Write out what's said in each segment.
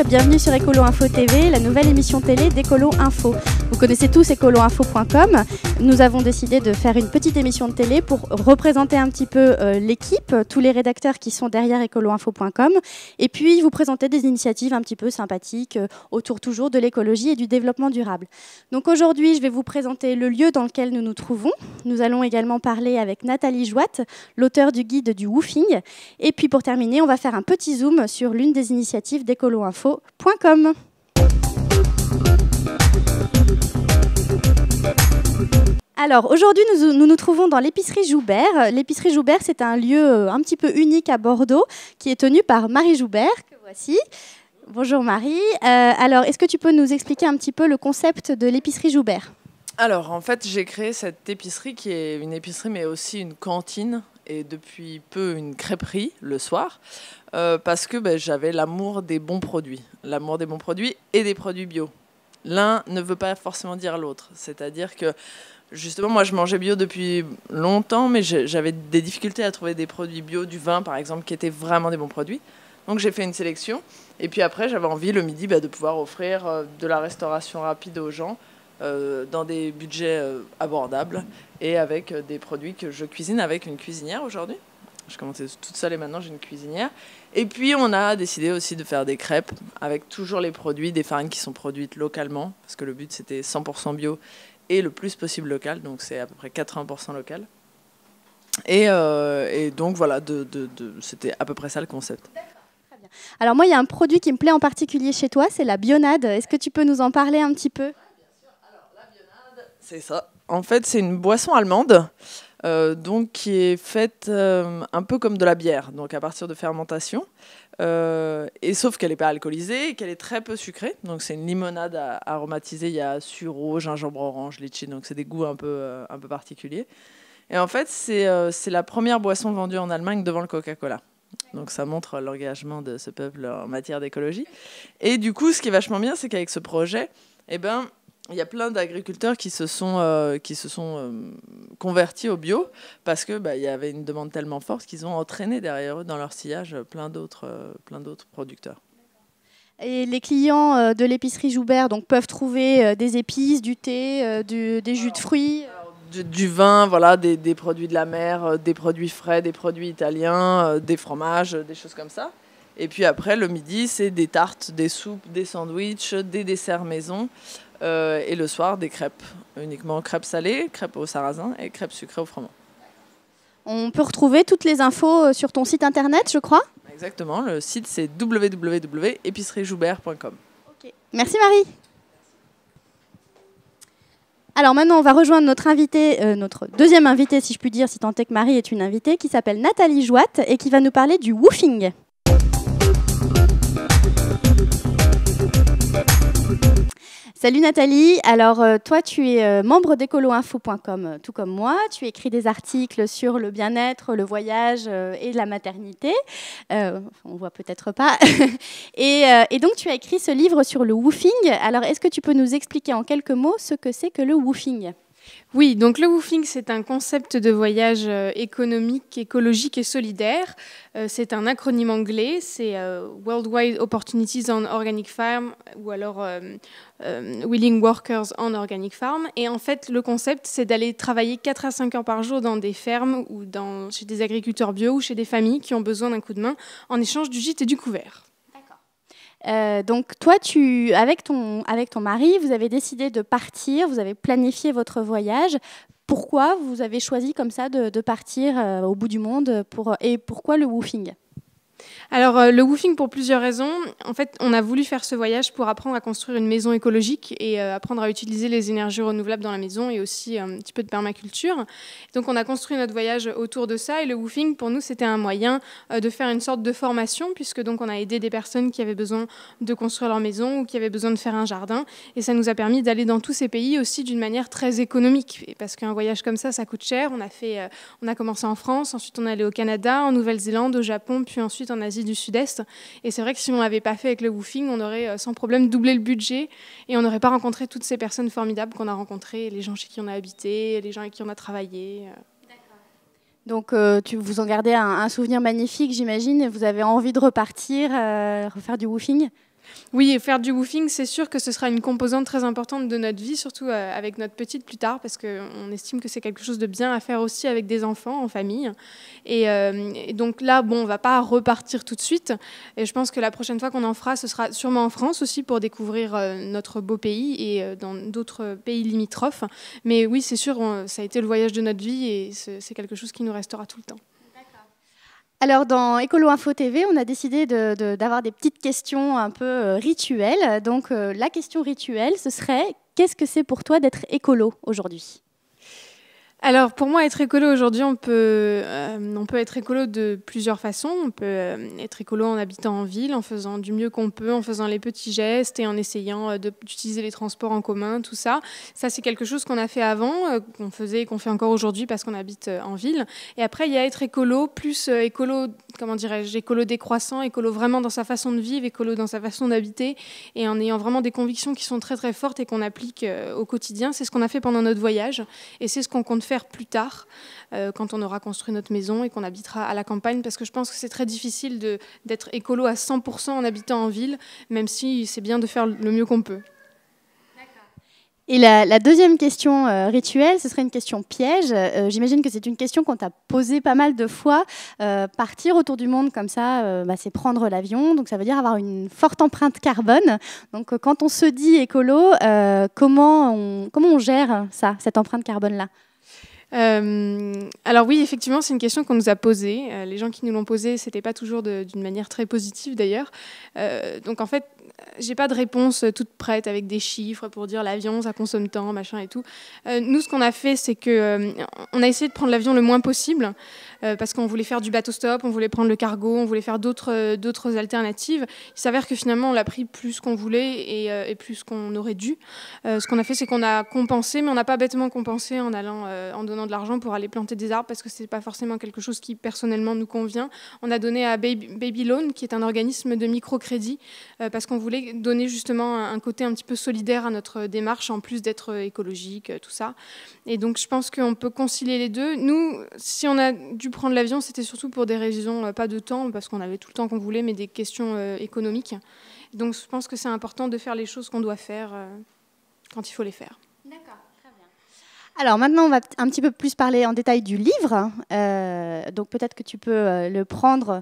bienvenue sur Écolo Info TV, la nouvelle émission télé d'Écolo Info. Vous connaissez tous écoloinfo.com. Nous avons décidé de faire une petite émission de télé pour représenter un petit peu l'équipe, tous les rédacteurs qui sont derrière écoloinfo.com, et puis vous présenter des initiatives un petit peu sympathiques autour toujours de l'écologie et du développement durable. Donc aujourd'hui, je vais vous présenter le lieu dans lequel nous nous trouvons. Nous allons également parler avec Nathalie Jouat, l'auteure du guide du woofing. Et puis pour terminer, on va faire un petit zoom sur l'une des initiatives d'écoloinfo.com. Alors aujourd'hui, nous nous trouvons dans l'épicerie Joubert. L'épicerie Joubert, c'est un lieu un petit peu unique à Bordeaux qui est tenu par Marie Joubert, que voici. Bonjour Marie. Alors, est-ce que tu peux nous expliquer un petit peu le concept de l'épicerie Joubert ? Alors, en fait, j'ai créé cette épicerie qui est une épicerie, mais aussi une cantine et depuis peu une crêperie le soir, parce que j'avais l'amour des bons produits et des produits bio. L'un ne veut pas forcément dire l'autre. C'est-à-dire que, justement, moi, je mangeais bio depuis longtemps, mais j'avais des difficultés à trouver des produits bio, du vin, par exemple, qui étaient vraiment des bons produits. Donc, j'ai fait une sélection. Et puis après, j'avais envie, le midi, de pouvoir offrir de la restauration rapide aux gens, dans des budgets abordables et avec des produits que je cuisine avec une cuisinière aujourd'hui. Je commençais toute seule et maintenant j'ai une cuisinière. Et puis on a décidé aussi de faire des crêpes avec toujours les produits, des farines qui sont produites localement, parce que le but c'était 100% bio et le plus possible local, donc c'est à peu près 80% local. Et donc voilà, c'était à peu près ça le concept. Très bien. Alors moi il y a un produit qui me plaît en particulier chez toi, c'est la Bionade. Est-ce que tu peux nous en parler un petit peu ? C'est ça. En fait, c'est une boisson allemande donc qui est faite un peu comme de la bière, donc à partir de fermentation. Et sauf qu'elle n'est pas alcoolisée et qu'elle est très peu sucrée. Donc c'est une limonade aromatisée. Il y a sureau, gingembre orange, litchi. Donc c'est des goûts un peu particuliers. Et en fait, c'est la première boisson vendue en Allemagne devant le Coca-Cola. Donc ça montre l'engagement de ce peuple en matière d'écologie. Et du coup, ce qui est vachement bien, c'est qu'avec ce projet, il y a plein d'agriculteurs qui se sont convertis au bio parce que il y avait une demande tellement forte qu'ils ont entraîné derrière eux dans leur sillage plein d'autres producteurs. Et les clients de l'épicerie Joubert peuvent trouver des épices, du thé, des jus de fruits. Du vin, voilà, des produits de la mer, des produits frais, des produits italiens, des fromages, des choses comme ça. Et puis après, le midi, c'est des tartes, des soupes, des sandwichs, des desserts maison. Et le soir, des crêpes. Uniquement crêpes salées, crêpes au sarrasin et crêpes sucrées au froment. On peut retrouver toutes les infos sur ton site internet, je crois ? Exactement, le site c'est www.épiceriejoubert.com. Okay. Merci Marie. Alors maintenant, on va rejoindre notre invité, notre deuxième invité, si je puis dire, si tant est que Marie est une invitée, qui s'appelle Nathalie Jouat et qui va nous parler du woofing. Salut Nathalie, alors toi tu es membre d'écoloinfo.com tout comme moi, tu écris des articles sur le bien-être, le voyage et la maternité, on voit peut-être pas, et donc tu as écrit ce livre sur le woofing. Alors est-ce que tu peux nous expliquer en quelques mots ce que c'est que le woofing ? Oui, donc le woofing, c'est un concept de voyage économique, écologique et solidaire. C'est un acronyme anglais, c'est Worldwide Opportunities on Organic Farm ou alors Willing Workers on Organic Farm. Et en fait, le concept, c'est d'aller travailler 4 à 5 heures par jour dans des fermes ou chez des agriculteurs bio ou chez des familles qui ont besoin d'un coup de main en échange du gîte et du couvert. Donc toi, avec ton mari, vous avez décidé de partir, vous avez planifié votre voyage. Pourquoi vous avez choisi comme ça de partir au bout du monde et pourquoi le woofing ? Alors, le woofing pour plusieurs raisons. En fait, on a voulu faire ce voyage pour apprendre à construire une maison écologique et apprendre à utiliser les énergies renouvelables dans la maison et aussi un petit peu de permaculture. Donc, on a construit notre voyage autour de ça et le woofing, pour nous, c'était un moyen de faire une sorte de formation puisque donc on a aidé des personnes qui avaient besoin de construire leur maison ou qui avaient besoin de faire un jardin et ça nous a permis d'aller dans tous ces pays aussi d'une manière très économique et parce qu'un voyage comme ça coûte cher. On a commencé en France, ensuite on est allé au Canada, en Nouvelle-Zélande, au Japon, puis ensuite en Asie du Sud-Est. Et c'est vrai que si on ne l'avait pas fait avec le woofing, on aurait sans problème doublé le budget et on n'aurait pas rencontré toutes ces personnes formidables qu'on a rencontrées, les gens chez qui on a habité, les gens avec qui on a travaillé. Donc vous en gardez un souvenir magnifique, j'imagine, et vous avez envie de repartir, refaire du woofing ? Oui, et faire du woofing, c'est sûr que ce sera une composante très importante de notre vie, surtout avec notre petite plus tard, parce qu'on estime que c'est quelque chose de bien à faire aussi avec des enfants, en famille. Et donc là, bon, on ne va pas repartir tout de suite. Et je pense que la prochaine fois qu'on en fera, ce sera sûrement en France aussi pour découvrir notre beau pays et dans d'autres pays limitrophes. Mais oui, c'est sûr, ça a été le voyage de notre vie et c'est quelque chose qui nous restera tout le temps. Alors, dans Écolo Info TV, on a décidé d'avoir des petites questions un peu rituelles. Donc, la question rituelle, ce serait « Qu'est-ce que c'est pour toi d'être écolo aujourd'hui ?» Alors, pour moi, être écolo aujourd'hui, on peut être écolo de plusieurs façons. On peut être écolo en habitant en ville, en faisant du mieux qu'on peut, en faisant les petits gestes et en essayant d'utiliser les transports en commun, tout ça. Ça, c'est quelque chose qu'on a fait avant, qu'on faisait et qu'on fait encore aujourd'hui parce qu'on habite en ville. Et après, il y a être écolo, plus écolo, comment dirais-je, écolo décroissant, écolo vraiment dans sa façon de vivre, écolo dans sa façon d'habiter et en ayant vraiment des convictions qui sont très, très fortes et qu'on applique au quotidien. C'est ce qu'on a fait pendant notre voyage et c'est ce qu'on compte faire plus tard quand on aura construit notre maison et qu'on habitera à la campagne parce que je pense que c'est très difficile d'être écolo à 100% en habitant en ville, même si c'est bien de faire le mieux qu'on peut. Et la deuxième question rituelle, ce serait une question piège. J'imagine que c'est une question qu'on t'a posée pas mal de fois. Partir autour du monde comme ça, c'est prendre l'avion. Donc ça veut dire avoir une forte empreinte carbone. Donc quand on se dit écolo, comment on gère ça, cette empreinte carbone-là ? Alors oui, effectivement, c'est une question qu'on nous a posée. Les gens qui nous l'ont posée, c'était pas toujours d'une manière très positive d'ailleurs. Donc en fait, j'ai pas de réponse toute prête avec des chiffres pour dire l'avion, ça consomme tant, machin et tout. Nous, ce qu'on a fait, c'est que on a essayé de prendre l'avion le moins possible parce qu'on voulait faire du bateau-stop, on voulait prendre le cargo, on voulait faire d'autres alternatives. Il s'avère que finalement, on l'a pris plus qu'on voulait et plus qu'on aurait dû. Ce qu'on a fait, c'est qu'on a compensé, mais on n'a pas bêtement compensé en donnant de l'argent pour aller planter des arbres parce que c'est pas forcément quelque chose qui personnellement nous convient. On a donné à Baby Loan, qui est un organisme de microcrédit, parce qu'on voulait donner justement un côté un petit peu solidaire à notre démarche, en plus d'être écologique, tout ça. Et donc je pense qu'on peut concilier les deux. Nous, si on a dû prendre l'avion, c'était surtout pour des raisons, pas de temps, parce qu'on avait tout le temps qu'on voulait, mais des questions économiques. Donc je pense que c'est important de faire les choses qu'on doit faire quand il faut les faire. D'accord. Alors maintenant, on va un petit peu plus parler en détail du livre. Donc peut-être que tu peux le prendre.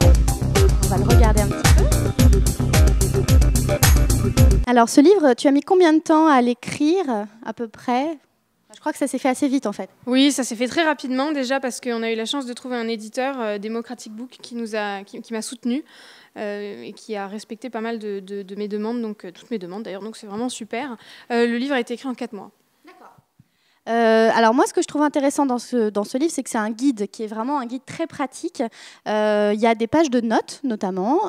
On va le regarder un petit peu. Alors ce livre, tu as mis combien de temps à l'écrire à peu près ? Je crois que ça s'est fait assez vite en fait. Oui, ça s'est fait très rapidement déjà parce qu'on a eu la chance de trouver un éditeur, Democratic Book, qui m'a soutenue et qui a respecté pas mal de mes demandes, donc toutes mes demandes d'ailleurs, donc c'est vraiment super. Le livre a été écrit en 4 mois. Alors moi, ce que je trouve intéressant dans ce livre, c'est que c'est un guide qui est vraiment un guide très pratique. Il y a des pages de notes, notamment,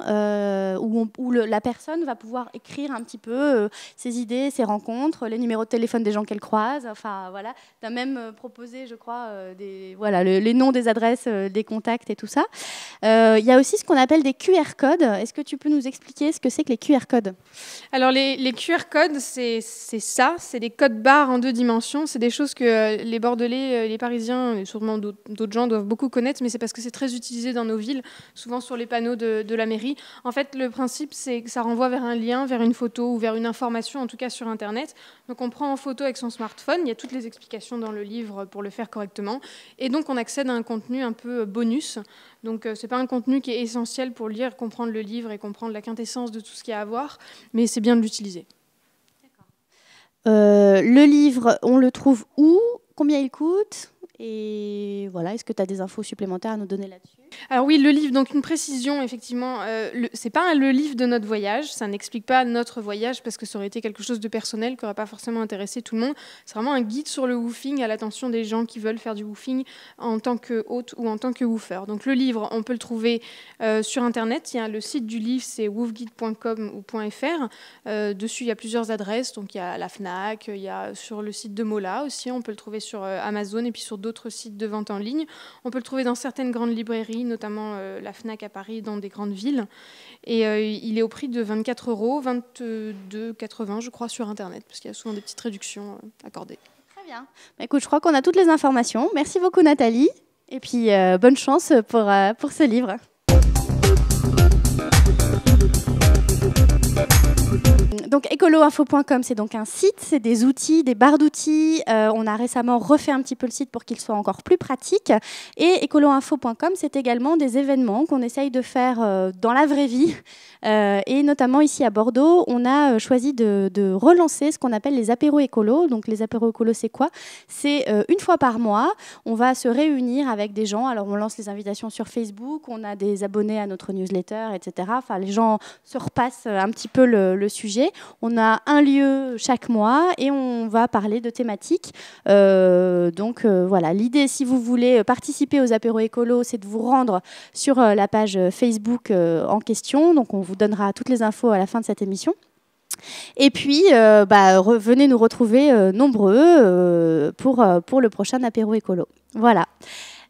où la personne va pouvoir écrire un petit peu ses idées, ses rencontres, les numéros de téléphone des gens qu'elle croise. Enfin, voilà. Tu as même proposé, je crois, les noms des adresses, des contacts et tout ça. Il y a aussi ce qu'on appelle des QR codes. Est-ce que tu peux nous expliquer ce que c'est que les QR codes ? Alors, les QR codes, c'est ça. C'est des codes barres en 2 dimensions. C'est des choses que les Bordelais, les Parisiens et sûrement d'autres gens doivent beaucoup connaître, mais c'est parce que c'est très utilisé dans nos villes, souvent sur les panneaux de la mairie. En fait, le principe, c'est que ça renvoie vers un lien, vers une photo ou vers une information, en tout cas sur Internet. Donc on prend en photo avec son smartphone, il y a toutes les explications dans le livre pour le faire correctement, et donc on accède à un contenu un peu bonus. Donc c'est pas un contenu qui est essentiel pour lire, comprendre le livre et comprendre la quintessence de tout ce qu'il y a à voir, mais c'est bien de l'utiliser. Le livre, on le trouve où ? Combien il coûte ? Et voilà, est-ce que tu as des infos supplémentaires à nous donner là-dessus ? Alors oui, le livre, donc une précision, effectivement, c'est pas le livre de notre voyage, ça n'explique pas notre voyage parce que ça aurait été quelque chose de personnel qui n'aurait pas forcément intéressé tout le monde. C'est vraiment un guide sur le woofing à l'attention des gens qui veulent faire du woofing en tant que hôte ou en tant que woofer. Donc le livre, on peut le trouver sur Internet. Il y a le site du livre, c'est woofguide.com ou .fr. Dessus, il y a plusieurs adresses. Donc il y a la Fnac, il y a sur le site de Mola aussi. On peut le trouver sur Amazon et puis sur d'autres sites de vente en ligne. On peut le trouver dans certaines grandes librairies, notamment la Fnac à Paris, dans des grandes villes. Et il est au prix de 24 €, 22,80 je crois, sur Internet, parce qu'il y a souvent des petites réductions accordées. Très bien. Écoute, je crois qu'on a toutes les informations. Merci beaucoup Nathalie. Et puis bonne chance pour ce livre. Donc écoloinfo.com, c'est donc un site, c'est des outils, des barres d'outils. On a récemment refait un petit peu le site pour qu'il soit encore plus pratique. Et écoloinfo.com, c'est également des événements qu'on essaye de faire dans la vraie vie. Et notamment ici à Bordeaux, on a choisi de relancer ce qu'on appelle les apéros écolos. Donc les apéros écolos, c'est quoi? C'est une fois par mois, on va se réunir avec des gens. Alors on lance les invitations sur Facebook, on a des abonnés à notre newsletter, etc. Enfin, les gens se repassent un petit peu le sujet. On a un lieu chaque mois et on va parler de thématiques. Voilà, l'idée, si vous voulez participer aux apéros écolos, c'est de vous rendre sur la page Facebook en question. Donc on vous donnera toutes les infos à la fin de cette émission. Et puis, venez nous retrouver nombreux pour le prochain apéro écolo. Voilà.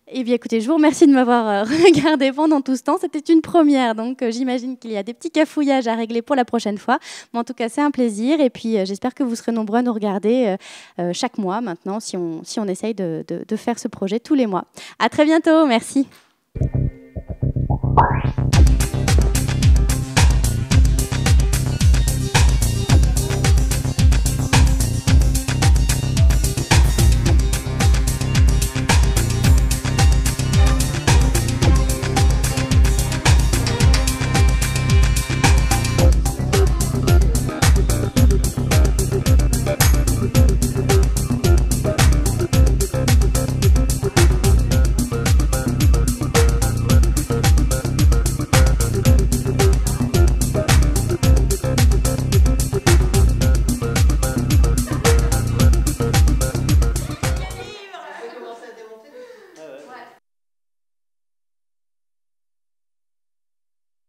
Eh bien, écoutez, je vous remercie de m'avoir regardé pendant tout ce temps. C'était une première, donc j'imagine qu'il y a des petits cafouillages à régler pour la prochaine fois. Mais en tout cas, c'est un plaisir. Et puis, j'espère que vous serez nombreux à nous regarder chaque mois maintenant, si on essaye de faire ce projet tous les mois. À très bientôt. Merci.